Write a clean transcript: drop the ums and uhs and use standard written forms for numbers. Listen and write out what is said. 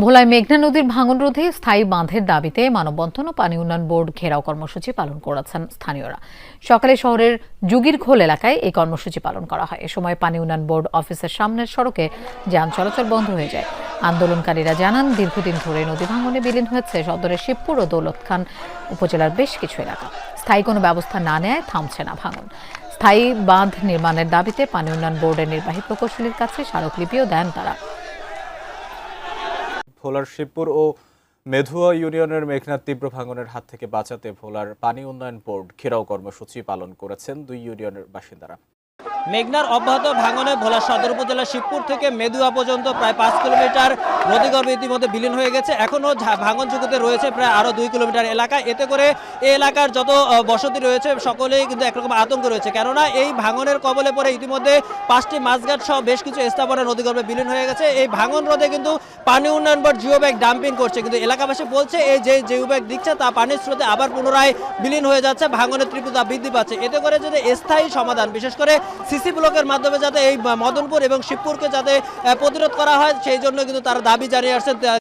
ভোলায় মেঘনা নদীর ভাঙন রোধে স্থায়ী বাঁধের দাবিতে মানববন্ধন ও পানি উন্নয়ন বোর্ড ঘেরাও কর্মসূচি পালন করেছেন স্থানীয়রা। সকালে শহরের যুগীরখোল এলাকায় এই কর্মসূচি পালন করা হয়। এ সময় পানি উন্নয়ন বোর্ড অফিসের সামনের সড়কে যান চলাচল বন্ধ হয়ে যায়। আন্দোলনকারীরা জানান, দীর্ঘদিন ধরে নদী ভাঙনে বিলীন হয়েছে সদরের শিবপুর ও দৌলতখান উপজেলার বেশ কিছু এলাকা। স্থায়ী কোনো ব্যবস্থা না নেয় থামছে না ভাঙন। স্থায়ী বাঁধ নির্মাণের দাবিতে পানি উন্নয়ন বোর্ডের নির্বাহী প্রকৌশলীর কাছে স্মারকলিপিও দেন তারা। ভোলার শিবপুর ও মেধুয়া ইউনিয়নের মেঘনার তীব্র ভাঙনের হাত থেকে বাঁচাতে ভোলার পানি উন্নয়ন বোর্ড ঘেরাও কর্মসূচি পালন করেছেন দুই ইউনিয়নের বাসিন্দারা। মেঘনার অব্যাহত ভাঙনে ভোলা সদর উপজেলার শিবপুর থেকে মেদুয়া পর্যন্ত প্রায় 5 কিলোমিটার নদীগর্ভে ইতিমধ্যে বিলীন হয়ে গেছে। এখনও ভাঙন ঝুঁকিতে রয়েছে প্রায় আরও 2 কিলোমিটার এলাকা। এতে করে এই এলাকার যত বসতি রয়েছে সকলেই কিন্তু একরকম আতঙ্ক রয়েছে, কেননা এই ভাঙনের কবলে পড়ে ইতিমধ্যে 5টি মাছঘাট সহ বেশ কিছু স্থাপনা নদীগর্ভে বিলীন হয়ে গেছে। এই ভাঙন রোধে কিন্তু পানি উন্নয়ন বোর্ড জিও ব্যাগ ডাম্পিং করছে, কিন্তু এলাকাবাসী বলছে এই যে জিও ব্যাগ দিচ্ছে তা পানির স্রোতে আবার পুনরায় বিলীন হয়ে যাচ্ছে, ভাঙনের তীব্রতা বৃদ্ধি পাচ্ছে। এতে করে যদি স্থায়ী সমাধান, বিশেষ করে সিসি ব্লকের মাধ্যমে যাতে এই মদনপুর এবং শিবপুরকে যাতে প্রতিরোধ করা হয়, সেই জন্য কিন্তু তারা দাবি জানিয়ে আসছেন